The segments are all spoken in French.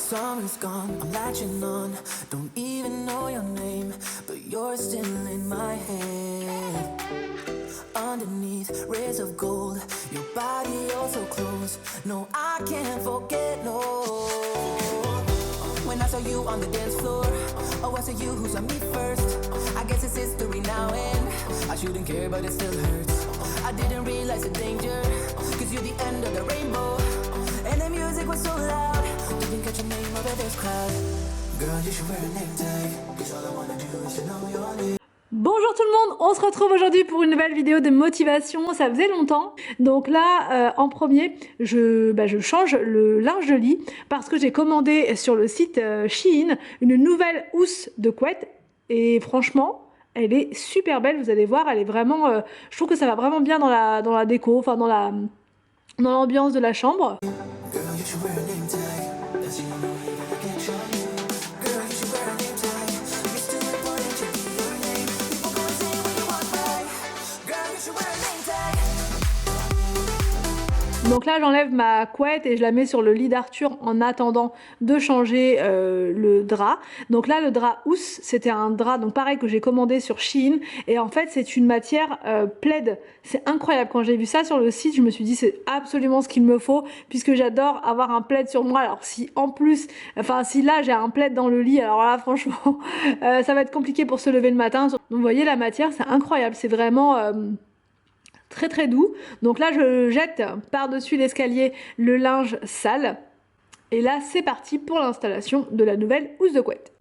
Summer's gone, I'm latching on. Don't even know your name, but you're still in my head. Underneath rays of gold, your body oh so close. No, I can't forget, no. When I saw you on the dance floor, oh, I saw you who saw me first. I guess it's history now and I shouldn't care, but it still hurts. I didn't realize the danger, cause you're the end of the rainbow. And the music was so loud, didn't catch your name over this crowd. Girl, you should wear a name tag, cause all I wanna do is to know your name. Bonjour tout le monde, on se retrouve aujourd'hui pour une nouvelle vidéo de motivation, ça faisait longtemps. Donc là, en premier, je change le linge de lit parce que j'ai commandé sur le site Shein une nouvelle housse de couette et franchement, elle est super belle, vous allez voir, elle est vraiment, je trouve que ça va vraiment bien dans la déco, enfin dans l'ambiance de la chambre. Donc là j'enlève ma couette et je la mets sur le lit d'Arthur en attendant de changer le drap. Donc là le drap housse, c'était un drap donc pareil que j'ai commandé sur Shein et en fait c'est une matière plaid. C'est incroyable, quand j'ai vu ça sur le site je me suis dit c'est absolument ce qu'il me faut puisque j'adore avoir un plaid sur moi. Alors si en plus, enfin si là j'ai un plaid dans le lit, alors là franchement ça va être compliqué pour se lever le matin. Donc vous voyez la matière c'est incroyable, c'est vraiment... très très doux. Donc là je jette par-dessus l'escalier le linge sale et là c'est parti pour l'installation de la nouvelle housse de couette.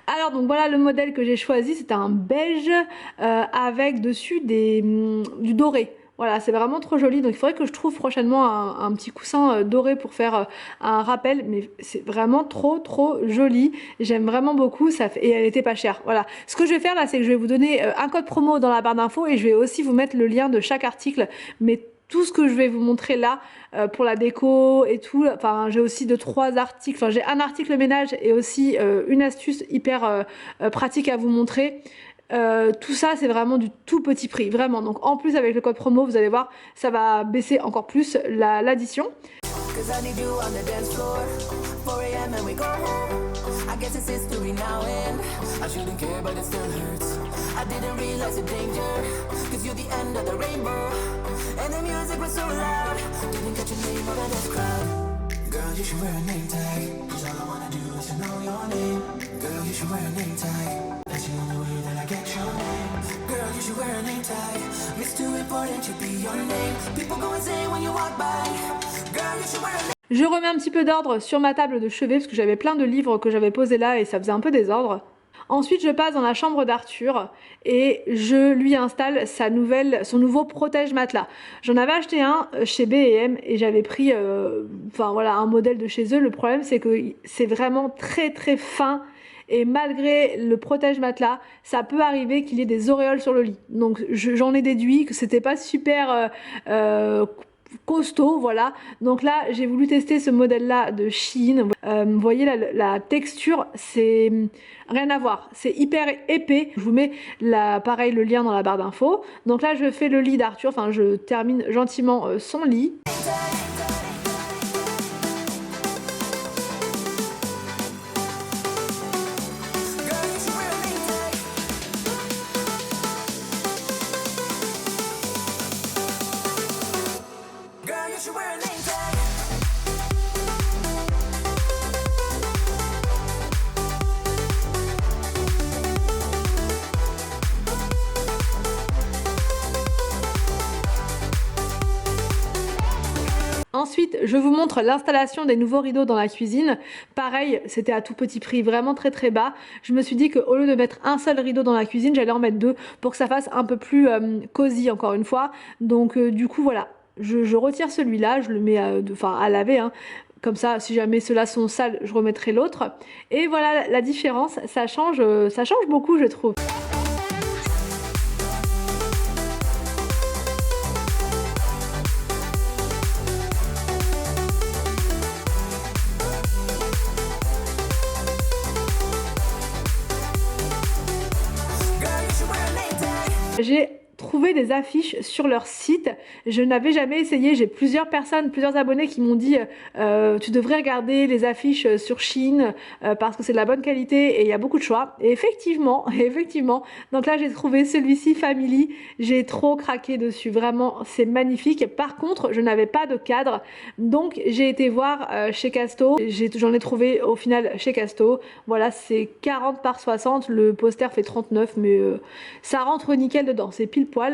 Alors donc voilà le modèle que j'ai choisi, c'est un beige avec dessus du doré. Voilà, c'est vraiment trop joli, donc il faudrait que je trouve prochainement un petit coussin doré pour faire un rappel, mais c'est vraiment trop joli, j'aime vraiment beaucoup, et elle était pas chère. Voilà, ce que je vais faire là, c'est que je vais vous donner un code promo dans la barre d'infos et je vais aussi vous mettre le lien de chaque article, mais tout ce que je vais vous montrer là pour la déco et tout, enfin j'ai aussi 2-3 articles, enfin j'ai un article ménage et aussi une astuce hyper pratique à vous montrer. Tout ça c'est vraiment du tout petit prix, vraiment. Donc en plus avec le code promo vous allez voir ça va baisser encore plus l'addition. Je remets un petit peu d'ordre sur ma table de chevet parce que j'avais plein de livres que j'avais posés là et ça faisait un peu désordre. Ensuite je passe dans la chambre d'Arthur et je lui installe son nouveau protège-matelas. J'en avais acheté un chez B&M et j'avais pris enfin voilà un modèle de chez eux. Le problème c'est que c'est vraiment très fin et malgré le protège-matelas ça peut arriver qu'il y ait des auréoles sur le lit. Donc j'en ai déduit que c'était pas super costaud, voilà. Donc là j'ai voulu tester ce modèle là de Shein. Vous voyez la texture, c'est rien à voir, c'est hyper épais. Je vous mets pareil le lien dans la barre d'infos. Donc là je fais le lit d'Arthur, enfin je termine gentiment son lit. Ensuite, je vous montre l'installation des nouveaux rideaux dans la cuisine. Pareil, c'était à tout petit prix, vraiment très bas. Je me suis dit qu'au lieu de mettre un seul rideau dans la cuisine, j'allais en mettre 2 pour que ça fasse un peu plus cosy encore une fois. Donc du coup voilà, je retire celui-là, je le mets à laver, hein, Comme ça, si jamais ceux-là sont sales, je remettrai l'autre. Et voilà la différence, ça change beaucoup, je trouve. Girl, you should wear a name tag. J'ai trouvé des affiches sur leur site. Je n'avais jamais essayé. J'ai plusieurs personnes, plusieurs abonnés qui m'ont dit tu devrais regarder les affiches sur Shein parce que c'est de la bonne qualité et il y a beaucoup de choix. Et effectivement, effectivement. Donc là, j'ai trouvé celui-ci Family. J'ai trop craqué dessus. Vraiment, c'est magnifique. Par contre, je n'avais pas de cadre. Donc, j'ai été voir chez Casto. J'en ai trouvé au final chez Casto. Voilà, c'est 40 par 60. Le poster fait 39, mais ça rentre nickel dedans. C'est pile poil.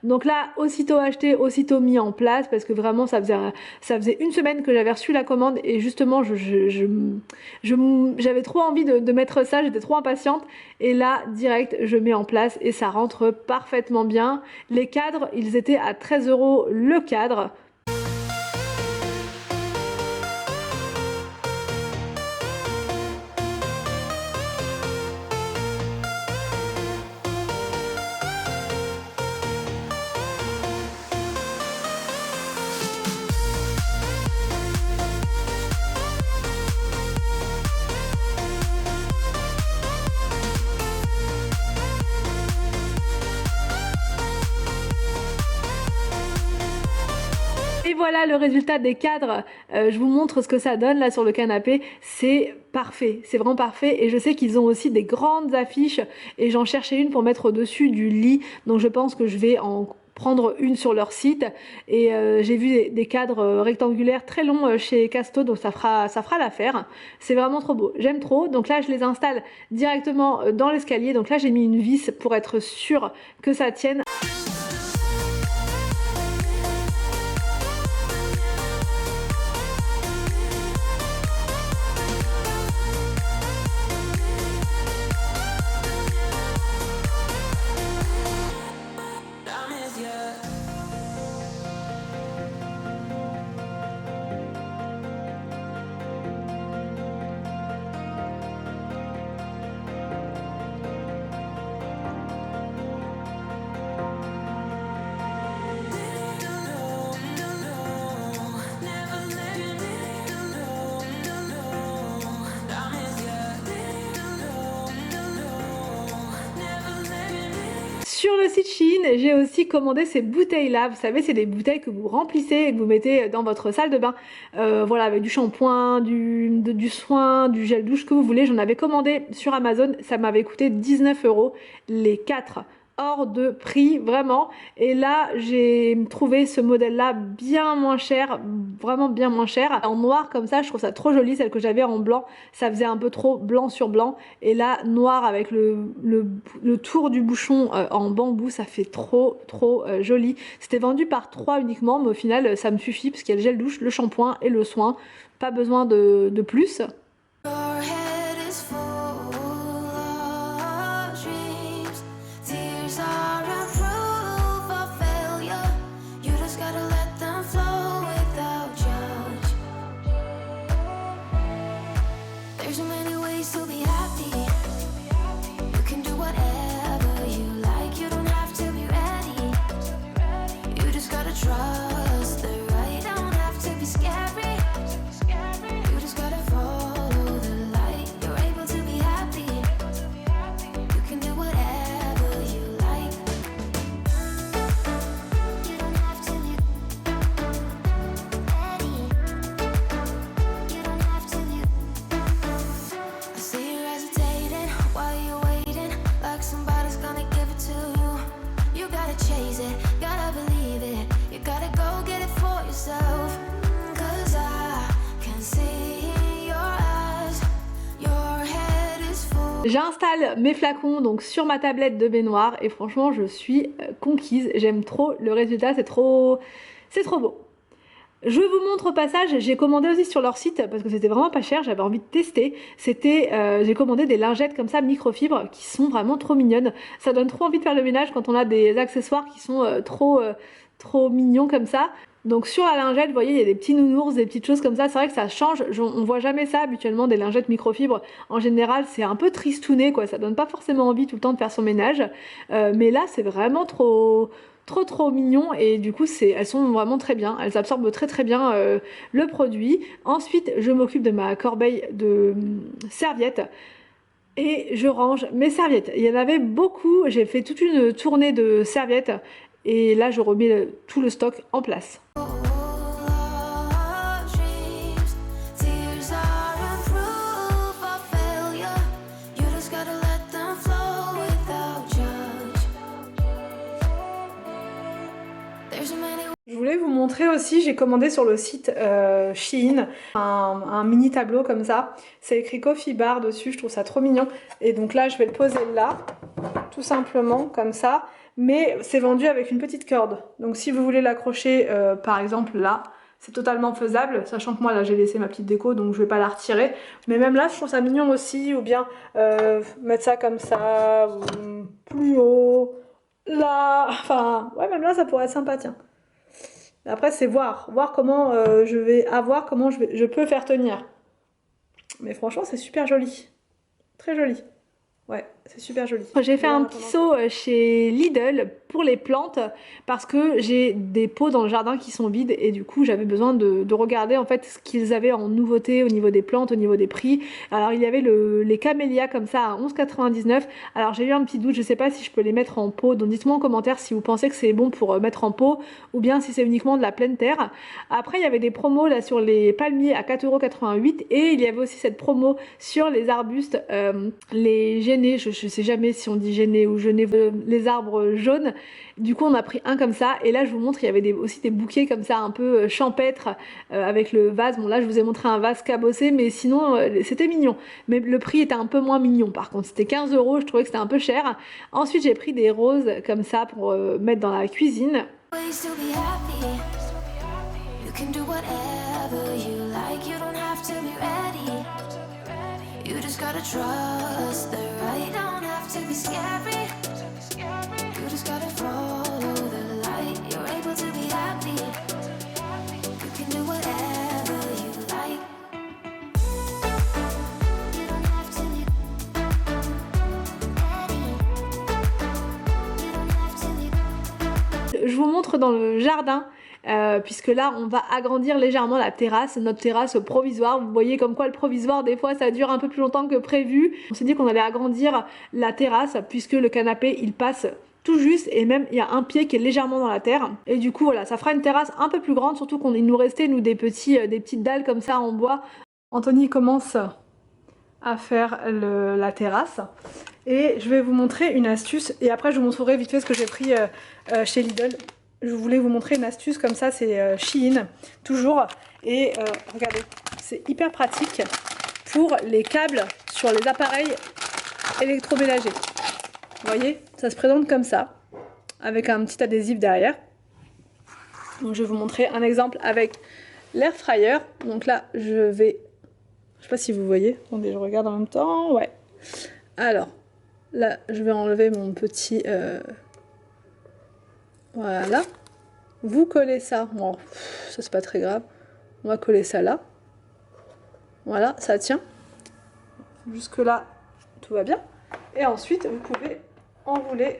Donc là, aussitôt acheté, aussitôt mis en place parce que vraiment ça faisait une semaine que j'avais reçu la commande et justement j'avais trop envie de mettre ça, j'étais trop impatiente et là direct je mets en place et ça rentre parfaitement bien. Les cadres, ils étaient à 13 € le cadre. Et voilà le résultat des cadres, je vous montre ce que ça donne là sur le canapé, c'est parfait, c'est vraiment parfait et je sais qu'ils ont aussi des grandes affiches et j'en cherchais une pour mettre au-dessus du lit, donc je pense que je vais en prendre une sur leur site et j'ai vu des cadres rectangulaires très longs chez Casto, donc ça fera l'affaire. C'est vraiment trop beau, j'aime trop. Donc là je les installe directement dans l'escalier, donc là j'ai mis une vis pour être sûre que ça tienne. I'm with ya. Sur le site Shein, j'ai aussi commandé ces bouteilles-là. Vous savez, c'est des bouteilles que vous remplissez et que vous mettez dans votre salle de bain. Voilà, avec du shampoing, du soin, du gel douche, que vous voulez. J'en avais commandé sur Amazon. Ça m'avait coûté 19 € les 4. Hors de prix, vraiment. Et là, j'ai trouvé ce modèle-là bien moins cher, vraiment bien moins cher. En noir comme ça, je trouve ça trop joli. Celle que j'avais en blanc, ça faisait un peu trop blanc sur blanc. Et là, noir avec le tour du bouchon en bambou, ça fait trop joli. C'était vendu par 3 uniquement, mais au final, ça me suffit parce qu'il y a le gel douche, le shampoing et le soin. Pas besoin de plus. Your head is full of dreams. Tears are a proof of failure. You just gotta let them flow without judge. There's so many ways to be happy. You can do whatever you like. You don't have to be ready. You just gotta trust the right. Don't have to be scary. You just gotta follow the light. You're able to be happy. You can do whatever you like. You don't have to be ready. You don't have to be. I see you hesitating while you're waiting, like somebody's gonna give it to you. You gotta chase it, gotta believe it. You gotta go get it for yourself. 'Cause I can see in your eyes. Your head is full. J'installe mes flacons donc sur ma tablette de baignoire et franchement je suis conquise, j'aime trop le résultat, c'est trop beau. Je vous montre au passage, j'ai commandé aussi sur leur site parce que c'était vraiment pas cher, j'avais envie de tester. J'ai commandé des lingettes comme ça microfibres qui sont vraiment trop mignonnes. Ça donne trop envie de faire le ménage quand on a des accessoires qui sont trop mignons comme ça. Donc sur la lingette, vous voyez, il y a des petits nounours, des petites choses comme ça. C'est vrai que ça change. On voit jamais ça habituellement, des lingettes microfibres. En général, c'est un peu tristouné, quoi. Ça donne pas forcément envie tout le temps de faire son ménage. Mais là, c'est vraiment trop mignon et du coup elles sont vraiment très bien, elles absorbent très bien le produit. Ensuite je m'occupe de ma corbeille de serviettes et je range mes serviettes. Il y en avait beaucoup, j'ai fait toute une tournée de serviettes et là je remets tout le stock en place. Je voulais vous montrer aussi, j'ai commandé sur le site Shein un mini tableau comme ça. C'est écrit Coffee Bar dessus, je trouve ça trop mignon. Et donc là, je vais le poser là, tout simplement, comme ça. Mais c'est vendu avec une petite corde. Donc si vous voulez l'accrocher, par exemple là, c'est totalement faisable. Sachant que moi, là, j'ai laissé ma petite déco, donc je vais pas la retirer. Mais même là, je trouve ça mignon aussi. Ou bien mettre ça comme ça, ou plus haut, là. Enfin, ouais, même là, ça pourrait être sympa, tiens. Après, c'est voir comment comment je peux faire tenir. Mais franchement, c'est super joli. Très joli. Ouais, c'est super joli. J'ai fait un petit saut chez Lidl pour les plantes parce que j'ai des pots dans le jardin qui sont vides et du coup j'avais besoin de regarder en fait ce qu'ils avaient en nouveauté au niveau des plantes, au niveau des prix. Alors il y avait les camélias comme ça à 11,99 €. Alors j'ai eu un petit doute, je sais pas si je peux les mettre en pot, donc dites-moi en commentaire si vous pensez que c'est bon pour mettre en pot ou bien si c'est uniquement de la pleine terre. Après il y avait des promos là sur les palmiers à 4,88 € et il y avait aussi cette promo sur les arbustes, les je sais jamais si on dit genêt ou genêt, les arbres jaunes. Du coup on a pris un comme ça et là je vous montre, il y avait aussi des bouquets comme ça un peu champêtres avec le vase. Bon là je vous ai montré un vase cabossé mais sinon c'était mignon. Mais le prix était un peu moins mignon par contre, c'était 15 €, je trouvais que c'était un peu cher. Ensuite j'ai pris des roses comme ça pour mettre dans la cuisine. You just gotta trust the right, don't have to be scary. You just gotta follow the light. You're able to be happy. You can do whatever you like. You don't have to be ready. You don't have to be... Je vous montre dans le jardin. Puisque là on va agrandir légèrement la terrasse, notre terrasse provisoire. Vous voyez comme quoi le provisoire des fois ça dure un peu plus longtemps que prévu. On s'est dit qu'on allait agrandir la terrasse puisque le canapé il passe tout juste et même il y a un pied qui est légèrement dans la terre et du coup voilà ça fera une terrasse un peu plus grande, surtout qu'il nous restait nous des petites dalles comme ça en bois. Anthony commence à faire la terrasse et je vais vous montrer une astuce et après je vous montrerai vite fait ce que j'ai pris chez Lidl. Je voulais vous montrer une astuce comme ça, c'est Shein, toujours. Et regardez, c'est hyper pratique pour les câbles sur les appareils électroménagers. Vous voyez, ça se présente comme ça, avec un petit adhésif derrière. Donc je vais vous montrer un exemple avec l'air fryer. Donc là, je sais pas si vous voyez, attendez, je regarde en même temps, ouais. Alors, là, je vais enlever mon petit... Voilà, vous collez ça, bon, ça c'est pas très grave, on va coller ça là, voilà, ça tient, jusque là tout va bien, et ensuite vous pouvez enrouler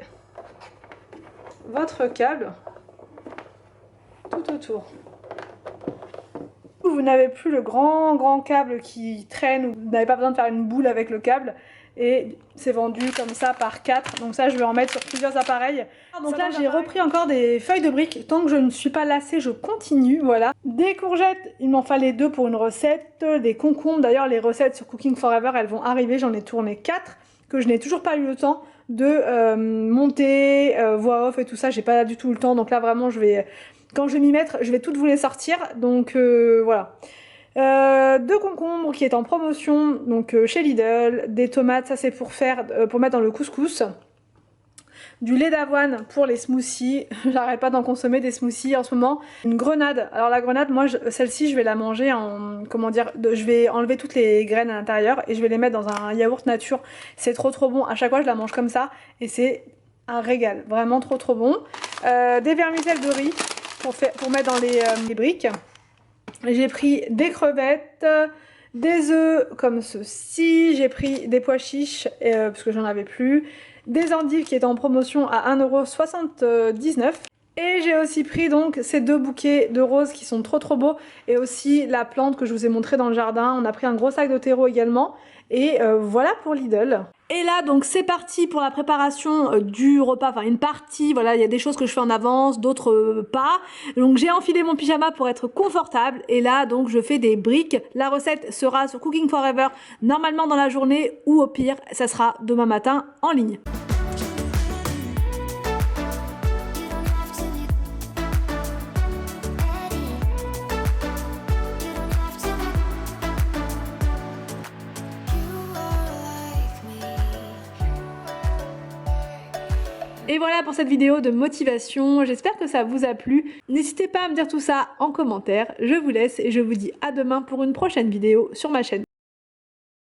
votre câble tout autour. Vous n'avez plus le grand câble qui traîne, ou vous n'avez pas besoin de faire une boule avec le câble. Et c'est vendu comme ça par 4, donc ça je vais en mettre sur plusieurs appareils. Donc là j'ai repris encore des feuilles de briques, tant que je ne suis pas lassée je continue, voilà. Des courgettes, il m'en fallait 2 pour une recette, des concombres, d'ailleurs les recettes sur Cooking Forever elles vont arriver, j'en ai tourné 4, que je n'ai toujours pas eu le temps de monter, voix off et tout ça, j'ai pas du tout le temps, donc là vraiment quand je vais m'y mettre, je vais toutes vous les sortir, donc voilà. 2 concombres qui est en promotion donc chez Lidl, des tomates, ça c'est pour mettre dans le couscous, du lait d'avoine pour les smoothies. J'arrête pas d'en consommer des smoothies en ce moment. Une grenade. Alors la grenade, moi celle-ci je vais la manger en, comment dire, je vais enlever toutes les graines à l'intérieur et je vais les mettre dans un yaourt nature. C'est trop bon. À chaque fois je la mange comme ça et c'est un régal. Vraiment trop bon. Des vermicelles de riz pour mettre dans les briques. J'ai pris des crevettes, des œufs comme ceci, j'ai pris des pois chiches parce que j'en avais plus, des endives qui étaient en promotion à 1,79 €. Et j'ai aussi pris donc ces 2 bouquets de roses qui sont trop beaux et aussi la plante que je vous ai montré dans le jardin. On a pris un gros sac de terreau également et voilà pour Lidl. Et là donc c'est parti pour la préparation du repas, enfin une partie, voilà, il y a des choses que je fais en avance, d'autres pas. Donc j'ai enfilé mon pyjama pour être confortable et là donc je fais des briques. La recette sera sur Cooking Forever normalement dans la journée ou au pire ça sera demain matin en ligne. Et voilà pour cette vidéo de motivation, j'espère que ça vous a plu. N'hésitez pas à me dire tout ça en commentaire, je vous laisse et je vous dis à demain pour une prochaine vidéo sur ma chaîne.